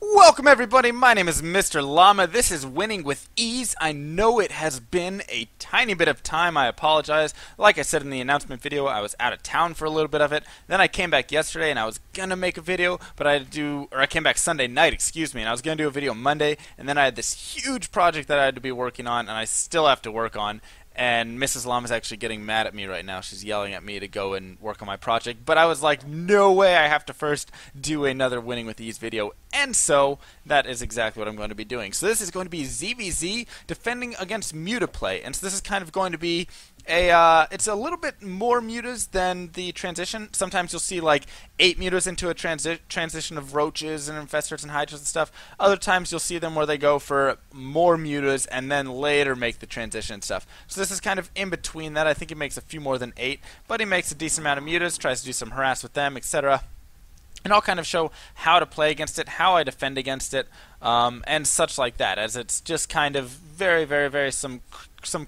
Welcome everybody, my name is Mr. Llama. This is Winning with Ease. I know it has been a tiny bit of time, I apologize. Like I said in the announcement video, I was out of town for a little bit of it. Then I came back yesterday and I was gonna make a video, but I came back Sunday night, excuse me, and I was gonna do a video Monday, and then I had this huge project that I had to be working on, and I still have to work on. And Mrs. Llama is actually getting mad at me right now. She's yelling at me to go and work on my project. But I was like, no way, I have to first do another Winning with Ease video. And so, that is exactly what I'm going to be doing. So this is going to be ZvZ defending against Mutaplay. And so this is kind of going to be it's a little bit more mutas than the transition. Sometimes you'll see like 8 mutas into a transition of roaches and infestors and hydras and stuff. Other times you'll see them where they go for more mutas and then later make the transition and stuff. So this is kind of in between that. I think he makes a few more than 8, but he makes a decent amount of mutas, tries to do some harass with them, etc. And I'll kind of show how to play against it, how I defend against it, and such like that, as it's just kind of very some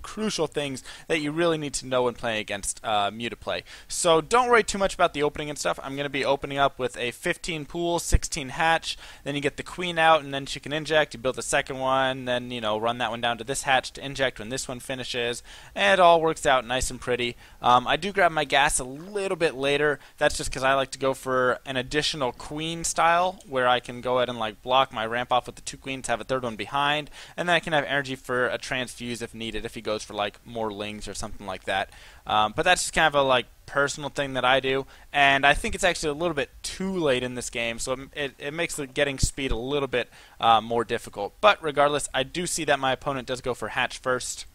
crucial things that you really need to know when playing against Mutaplay. So don't worry too much about the opening and stuff. I'm going to be opening up with a 15 pool, 16 hatch, then you get the queen out, and then she can inject, you build the second one, then run that one down to this hatch to inject when this one finishes, and it all works out nice and pretty. I do grab my gas a little bit later. That's just because I like to go for an additional queen style, where I can go ahead and like block my ramp off with the 2 queens, have a third one behind, and then I can have energy for a transfuse if needed, if he goes for like more lings or something like that. But that's just kind of a like personal thing that I do, and I think it's actually a little bit too late in this game, so it makes the getting speed a little bit more difficult. But regardless, I do see that my opponent does go for hatch first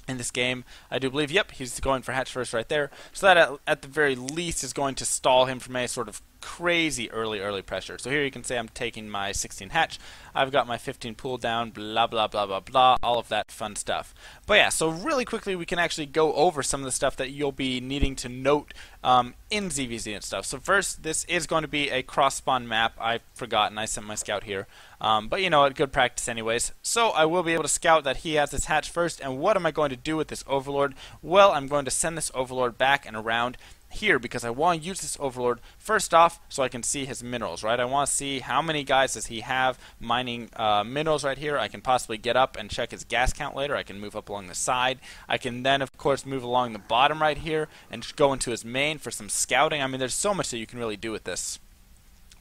in this game. I do believe, yep, he's going for hatch first right there, so that at the very least is going to stall him from any sort of crazy early pressure. So here you can say I'm taking my 16 hatch, I've got my 15 pool down, blah blah blah blah blah, all of that fun stuff. But yeah, so really quickly we can actually go over some of the stuff that you'll be needing to note in ZvZ and stuff. So first, this is going to be a cross spawn map. I forgot and I sent my scout here, but you know what, good practice anyways. So I will be able to scout that he has this hatch first, and what am I going to do with this overlord? Well, I'm going to send this overlord back and around here because I want to use this overlord first off so I can see his minerals, right? I want to see how many guys does he have mining minerals right here. I can possibly get up and check his gas count later. I can move up along the side. I can then of course move along the bottom right here and go into his main for some scouting. I mean, there's so much that you can really do with this.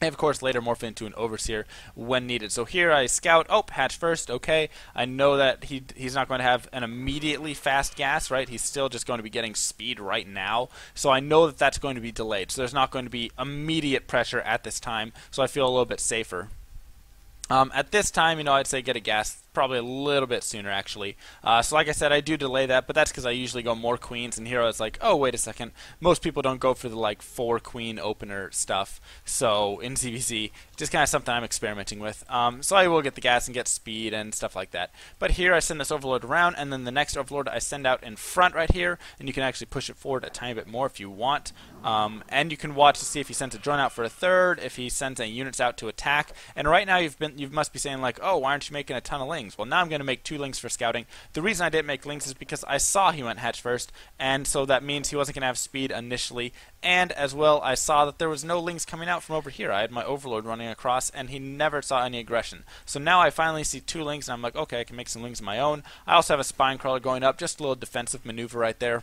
And of course later morph into an overseer when needed. So here I scout, oh, hatch first, okay. I know that he's not going to have an immediately fast gas, right? He's still just going to be getting speed right now. So I know that that's going to be delayed. So there's not going to be immediate pressure at this time. So I feel a little bit safer. At this time, I'd say get a gas probably a little bit sooner actually. So like I said, I do delay that, but that's because I usually go more queens, and here I was like, oh wait a second, most people don't go for the like 4 queen opener stuff. So in ZvZ, just kind of something I'm experimenting with. So I will get the gas and get speed and stuff like that. But here I send this overlord around, and then the next overlord I send out in front right here, and you can actually push it forward a tiny bit more if you want. And you can watch to see if he sends a drone out for a third, if he sends any units out to attack. And right now you must be saying like, oh, why aren't you making a ton of lings? Well, now I'm going to make 2 lings for scouting. The reason I didn't make lings is because I saw he went hatch first, and so that means he wasn't going to have speed initially. And as well, I saw that there was no lings coming out from over here. I had my overlord running across, and he never saw any aggression. So now I finally see 2 lings, and I'm like, okay, I can make some lings of my own. I also have a spine crawler going up, just a little defensive maneuver right there,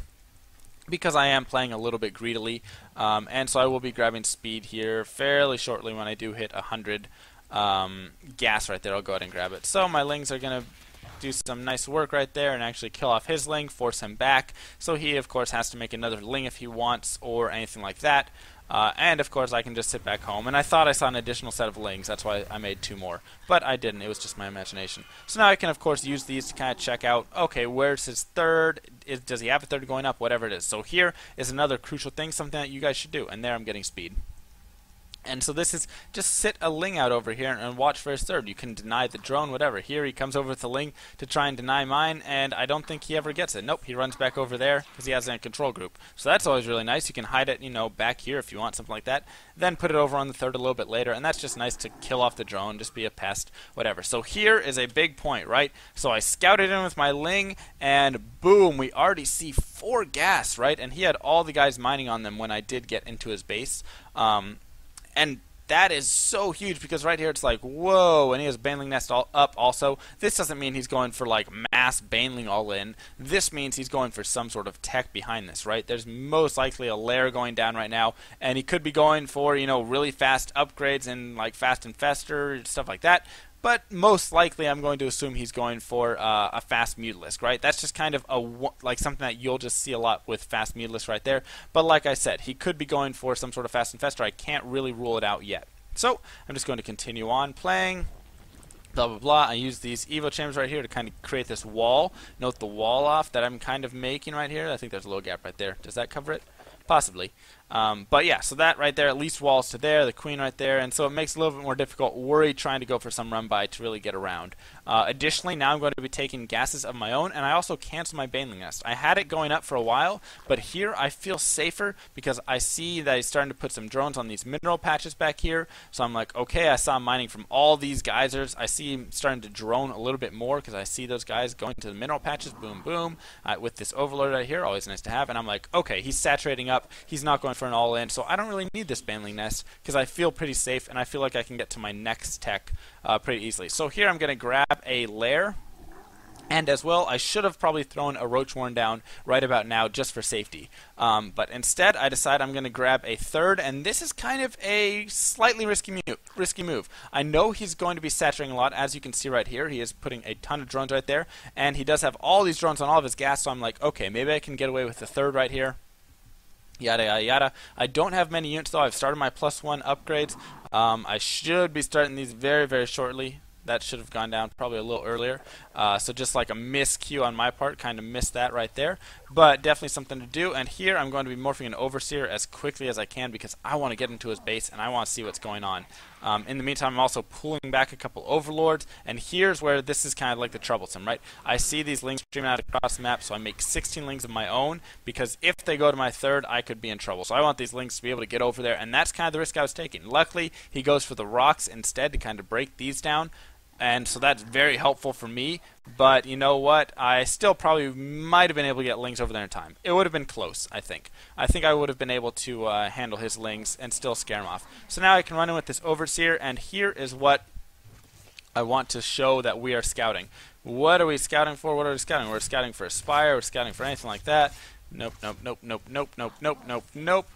because I am playing a little bit greedily, and so I will be grabbing speed here fairly shortly when I do hit 100 gas right there. I'll go ahead and grab it. So my lings are going to do some nice work right there and actually kill off his ling, force him back. So he, of course, has to make another ling if he wants or anything like that. And, of course, I can just sit back home. And I thought I saw an additional set of lings. That's why I made 2 more. But I didn't. It was just my imagination. So now I can, of course, use these to kind of check out, okay, where's his third? Does he have a third going up? Whatever it is. So here is another crucial thing, something that you guys should do. And there I'm getting speed. And so this is just sit a ling out over here and watch for his third. You can deny the drone, whatever. Here he comes over with the ling to try and deny mine, and I don't think he ever gets it. Nope, he runs back over there because he has a control group. So that's always really nice. You can hide it, back here if you want, something like that. Then put it over on the third a little bit later, and that's just nice to kill off the drone, just be a pest, whatever. So here is a big point, right? So I scouted in with my ling, and boom, we already see 4 gas, right? And he had all the guys mining on them when I did get into his base. And that is so huge because right here it's like, whoa, and he has Baneling Nest all up also. This doesn't mean he's going for like mass Baneling all in. This means he's going for some sort of tech behind this, right? There's most likely a lair going down right now, and he could be going for, you know, really fast upgrades and like fast infester, stuff like that. But most likely, I'm going to assume he's going for a fast Mutalisk, right? That's just kind of like something that you'll just see a lot with fast Mutalisk right there. But like I said, he could be going for some sort of fast infester. I can't really rule it out yet. So I'm just going to continue on playing. Blah, blah, blah. I use these Evo chambers right here to kind of create this wall. Note the wall off that I'm kind of making right here. I think there's a little gap right there. Does that cover it? Possibly. But yeah, so that right there at least walls to there, the queen right there, and so it makes it a little bit more difficult worry trying to go for some run by to really get around. Additionally, now I'm going to be taking gases of my own, and I also cancel my Baneling Nest. I had it going up for a while, but here I feel safer because I see that he's starting to put some drones on these mineral patches back here, so I'm like, okay, I saw him mining from all these geysers. I see him starting to drone a little bit more because I see those guys going to the mineral patches, boom, boom, with this overload right here, always nice to have, and I'm like, okay, he's saturating up, he's not going for an all-in, so I don't really need this Baneling Nest because I feel pretty safe and I feel like I can get to my next tech pretty easily. So here I'm going to grab a lair, and as well I should have probably thrown a Roach Warren down right about now just for safety. But instead I decide I'm going to grab a third, and this is kind of a slightly risky move. I know he's going to be saturating a lot. As you can see right here, he is putting a ton of drones right there, and he does have all these drones on all of his gas, so I'm like, okay, maybe I can get away with the third right here. Yada, yada, yada. I don't have many units, though. I've started my +1 upgrades. I should be starting these very, very shortly. That should have gone down probably a little earlier. So just like a miscue on my part, kind of missed that right there. But definitely something to do. And here I'm going to be morphing an Overseer as quickly as I can because I want to get into his base and I want to see what's going on. In the meantime, I'm also pulling back a couple Overlords. And here's where this is kind of like the troublesome, right? I see these lings streaming out across the map, so I make 16 lings of my own because if they go to my third, I could be in trouble. So I want these lings to be able to get over there, and that's kind of the risk I was taking. Luckily, he goes for the rocks instead to kind of break these down. And so that's very helpful for me, but you know what? I still probably might have been able to get lings over there in time. It would have been close, I think. I think I would have been able to handle his lings and still scare him off. So now I can run in with this Overseer, and here is what I want to show that we are scouting. What are we scouting for? What are we scouting? We're scouting for a Spire. We're scouting for anything like that. Nope, nope, nope, nope, nope, nope, nope, nope, nope.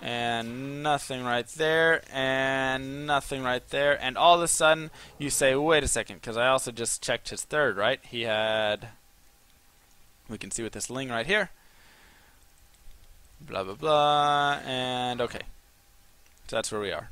And nothing right there, and nothing right there, and all of a sudden you say, wait a second, because I also just checked his third, right? He had, we can see with this ling right here, blah blah blah, and okay, so that's where we are.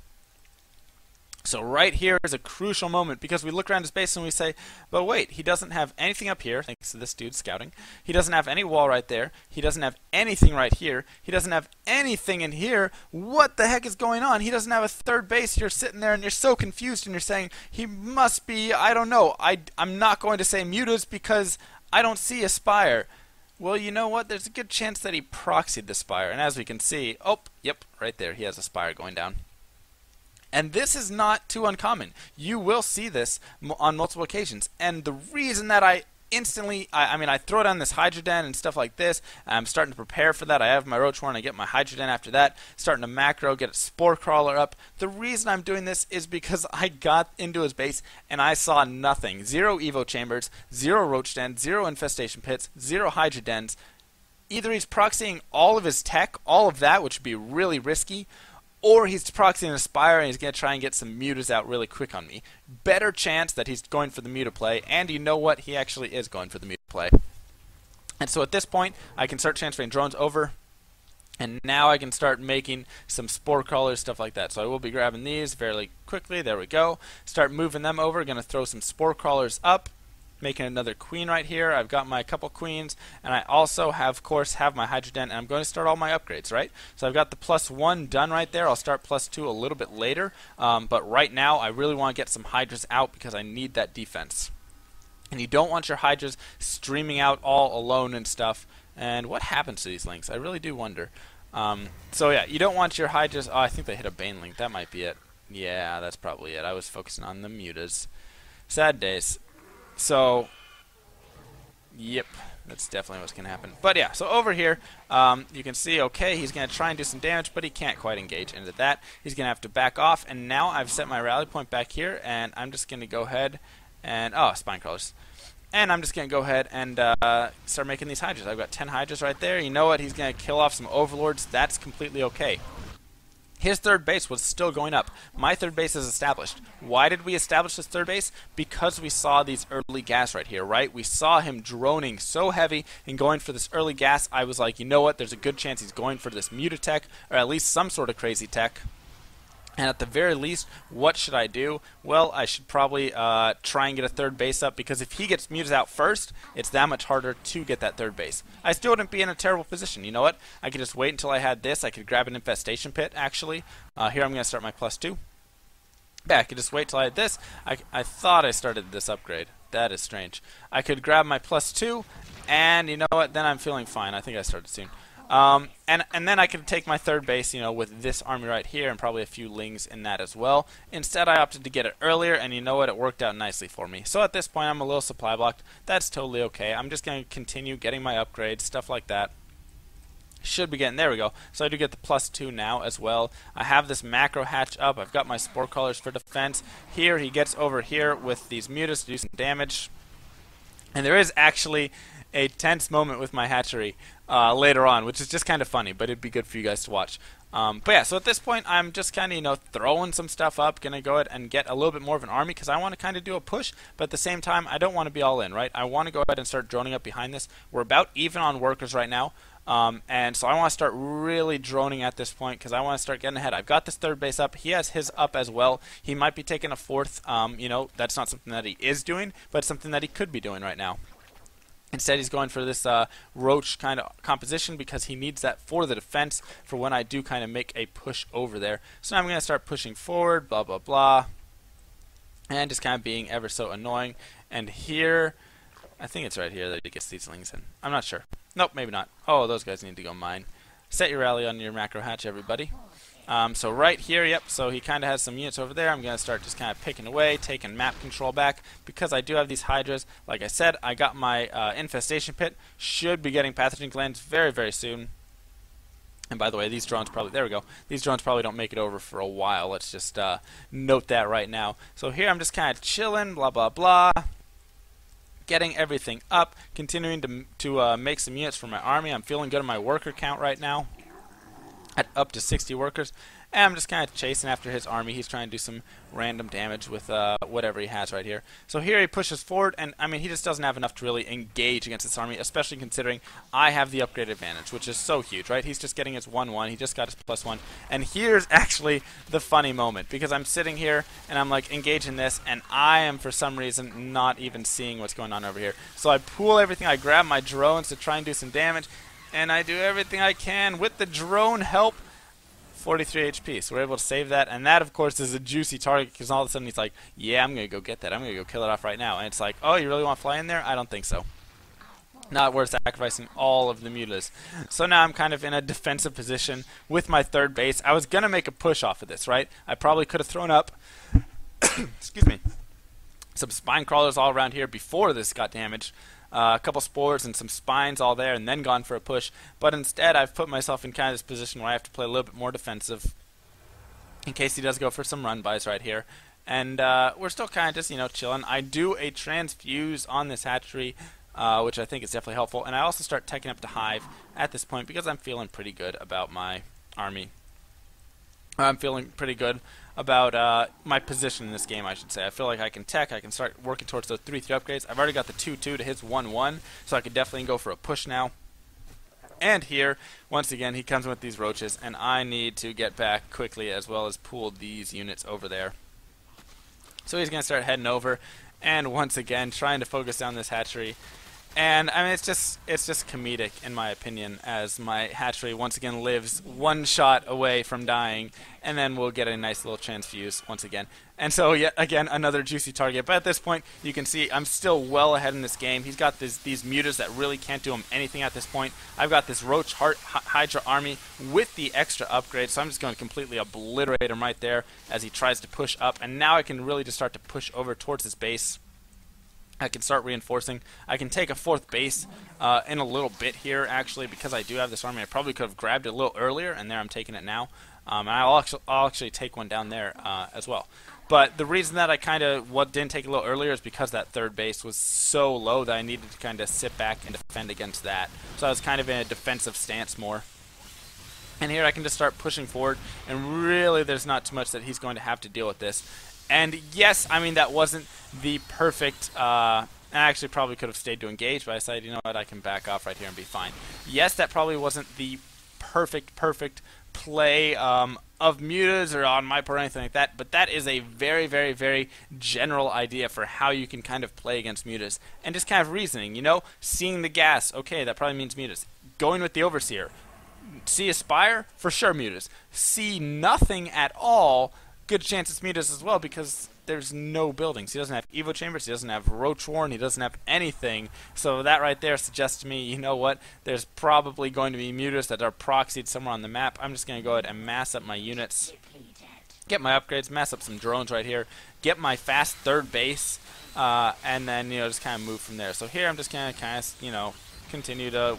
So right here is a crucial moment because we look around his base and we say, but wait, he doesn't have anything up here, thanks to this dude scouting. He doesn't have any wall right there. He doesn't have anything right here. He doesn't have anything in here. What the heck is going on? He doesn't have a third base. You're sitting there and you're so confused and you're saying, he must be, I don't know. I'm not going to say Mutas because I don't see a Spire. Well, you know what? There's a good chance that he proxied the Spire. And as we can see, oh, yep, right there, he has a Spire going down. And this is not too uncommon. You will see this on multiple occasions. And the reason that I instantly, I throw down this Hydra Den and stuff like this. I'm starting to prepare for that. I have my Roach Warren. I get my Hydra Den after that. Starting to macro, get a Spore Crawler up. The reason I'm doing this is because I got into his base and I saw nothing. 0 Evo Chambers, 0 Roach Den, 0 Infestation Pits, 0 Hydra Dens. Either he's proxying all of his tech, all of that, which would be really risky, or he's proxying a Spire and he's going to try and get some mutas out really quick on me. Better chance that he's going for the muta play, and you know what? He actually is going for the muta play. And so at this point, I can start transferring drones over, and now I can start making some Spore Crawlers, stuff like that. So I will be grabbing these fairly quickly. There we go. Start moving them over. Going to throw some Spore Crawlers up. Making another queen right here. I've got my couple queens, and I also have, of course, have my Hydra Den, and I'm going to start all my upgrades, right? So I've got the +1 done right there. I'll start +2 a little bit later, but right now I really want to get some Hydras out because I need that defense. And you don't want your Hydras streaming out all alone and stuff. And what happens to these links? I really do wonder. So yeah, you don't want your Hydras. Oh, I think they hit a Bane link. That might be it. Yeah, that's probably it. I was focusing on the mutas. Sad days. So Yep, that's definitely what's going to happen. But yeah, so over here, you can see, okay, he's going to try and do some damage, but he can't quite engage into that. He's going to have to back off, and now I've set my rally point back here, and I'm just going to go ahead and, oh, spine crawlers. And I'm just going to go ahead and start making these hydras. I've got 10 hydras right there. You know what? He's going to kill off some overlords. That's completely okay. His third base was still going up. My third base is established. Why did we establish this third base? Because we saw these early gas right here, right? We saw him droning so heavy and going for this early gas. I was like, you know what? There's a good chance he's going for this Mutatech, or at least some sort of crazy tech. And at the very least, what should I do? Well, I should probably try and get a third base up, because if he gets muted out first, it's that much harder to get that third base. I still wouldn't be in a terrible position. You know what? I could just wait until I had this. I could grab an infestation pit, actually. Here I'm going to start my +2. Yeah, I could just wait till I had this. I thought I started this upgrade. That is strange. I could grab my +2, and you know what? Then I'm feeling fine. I think I started soon. And then I could take my third base, you know, with this army right here and probably a few lings in that as well. Instead, I opted to get it earlier, and you know what? It worked out nicely for me. So at this point, I'm a little supply blocked. That's totally okay. I'm just going to continue getting my upgrades, stuff like that. Should be getting, there we go. So I do get the +2 now as well. I have this macro hatch up. I've got my spore callers for defense. Here, he gets over here with these mutas to do some damage. And there is actually a tense moment with my hatchery later on, which is just kind of funny, but it'd be good for you guys to watch. But yeah, so at this point, I'm just kind of, you know, throwing some stuff up, gonna go ahead and get a little bit more of an army, because I want to kind of do a push, but at the same time, I don't want to be all in, right? I want to go ahead and start droning up behind this. We're about even on workers right now, and so I want to start really droning at this point, because I want to start getting ahead. I've got this third base up. He has his up as well. He might be taking a fourth. You know, that's not something that he is doing, but it's something that he could be doing right now. Instead, he's going for this roach kind of composition, because he needs that for the defense for when I do kind of make a push over there. So now I'm going to start pushing forward, blah, blah, blah, and just kind of being ever so annoying. And here, I think it's right here that he gets these lings in. I'm not sure. Nope, maybe not. Oh, those guys need to go mine. Set your rally on your macro hatch, everybody. So right here, yep, so he kind of has some units over there. I'm going to start just kind of picking away, taking map control back, because I do have these hydras. Like I said, I got my infestation pit. Should be getting pathogen glands very, very soon. And by the way, these drones probably, there we go, these drones probably don't make it over for a while. Let's just note that right now. So here I'm just kind of chilling, blah, blah, blah. Getting everything up, continuing to make some units for my army. I'm feeling good on my worker count right now, at up to 60 workers, and I'm just kind of chasing after his army. He's trying to do some random damage with whatever he has right here. So here he pushes forward, and I mean, he just doesn't have enough to really engage against this army, especially considering I have the upgrade advantage, which is so huge, right? He's just getting his 1-1. He just got his +1. And here's actually the funny moment, because I'm sitting here and I'm like engaging this, and I am for some reason not even seeing what's going on over here. So I pull everything. I grab my drones to try and do some damage, and I do everything I can with the drone help. 43 HP, so we're able to save that, and that of course is a juicy target, because all of a sudden he's like, yeah, I'm gonna go get that, I'm gonna go kill it off right now. And it's like, oh, you really want to fly in there? I don't think so. Not worth sacrificing all of the mutas. So now I'm kind of in a defensive position with my third base. I was gonna make a push off of this, right? I probably could have thrown up excuse me, some spine crawlers all around here before this got damaged. A couple spores and some spines all there, and then gone for a push. But instead, I've put myself in kind of this position where I have to play a little bit more defensive in case he does go for some run-bys right here. And we're still kind of just, you know, chilling. I do a transfuse on this hatchery, which I think is definitely helpful. And I also start teching up to hive at this point, because I'm feeling pretty good about my army. I'm feeling pretty good about my position in this game, I should say. I feel like I can tech, I can start working towards those 3-3 upgrades. I've already got the 2-2 to his 1-1, so I could definitely go for a push now. And here, once again, he comes with these roaches, and I need to get back quickly as well as pull these units over there. So he's going to start heading over, and once again, trying to focus down this hatchery. And I mean, it's just comedic in my opinion, as my hatchery once again lives one shot away from dying, and then we'll get a nice little transfuse once again. And so yet again, another juicy target. But at this point, you can see I'm still well ahead in this game. He's got these mutas that really can't do him anything at this point. I've got this Roach Hydra army with the extra upgrade, so I'm just going to completely obliterate him right there as he tries to push up. And now I can really just start to push over towards his base. I can start reinforcing. I can take a fourth base in a little bit here, actually, because I do have this army. I probably could have grabbed it a little earlier, and there I'm taking it now. And I'll actually take one down there as well. But the reason that I kind of didn't take it a little earlier is because that third base was so low that I needed to kind of sit back and defend against that. So I was kind of in a defensive stance more. And here I can just start pushing forward, and really there's not too much that he's going to have to deal with this. And yes, I mean, that wasn't the perfect, I actually probably could have stayed to engage, but I decided, you know what, I can back off right here and be fine. Yes, that probably wasn't the perfect play of mutas or on my part or anything like that, but that is a very general idea for how you can kind of play against mutas. And just kind of reasoning, you know, seeing the gas, okay, that probably means mutas. Going with the overseer. See Aspire? For sure mutas. See nothing at all, good chance it's mutas as well, because there's no buildings. He doesn't have Evo Chambers, he doesn't have Roach Warren, he doesn't have anything. So that right there suggests to me, you know what, there's probably going to be mutas that are proxied somewhere on the map. I'm just going to go ahead and mass up my units, get my upgrades, mass up some drones right here, get my fast third base, and then, you know, just kind of move from there. So here I'm just going to kind of, you know, continue to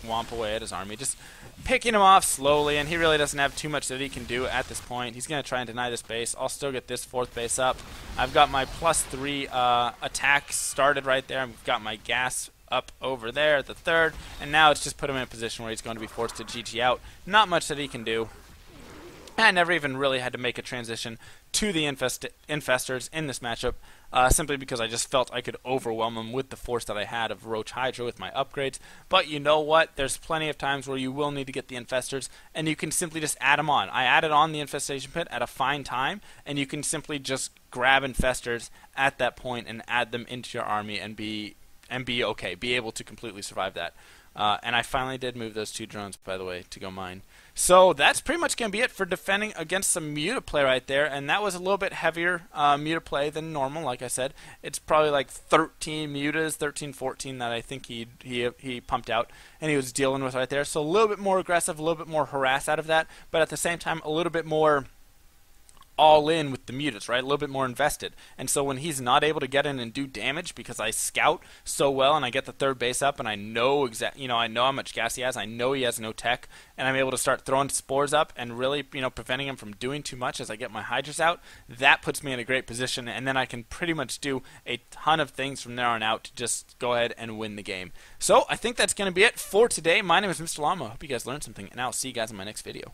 womp away at his army, just picking him off slowly, and he really doesn't have too much that he can do at this point. He's going to try and deny this base. I'll still get this fourth base up. I've got my +3 attack started right there. I've got my gas up over there at the third, and now it's just put him in a position where he's going to be forced to GG out. Not much that he can do. I never even really had to make a transition to the infestors in this matchup, simply because I just felt I could overwhelm them with the force that I had of Roach Hydra with my upgrades. But you know what? There's plenty of times where you will need to get the infestors, and you can simply just add them on. I added on the infestation pit at a fine time, and you can simply just grab infestors at that point and add them into your army and be okay, be able to completely survive that. And I finally did move those 2 drones, by the way, to go mine. So that's pretty much going to be it for defending against some muta play right there, and that was a little bit heavier muta play than normal. Like I said, it's probably like 13 mutas, 13, 14 that I think he pumped out, and he was dealing with right there. So a little bit more aggressive, a little bit more harass out of that, but at the same time, a little bit more all in with the mutas, right? A little bit more invested. And so when he's not able to get in and do damage because I scout so well and I get the third base up and I know I know how much gas he has, I know he has no tech, and I'm able to start throwing spores up and really, you know, preventing him from doing too much as I get my hydras out, that puts me in a great position, and then I can pretty much do a ton of things from there on out to just go ahead and win the game. So I think that's going to be it for today. My name is MrLlama. I hope you guys learned something, and I'll see you guys in my next video.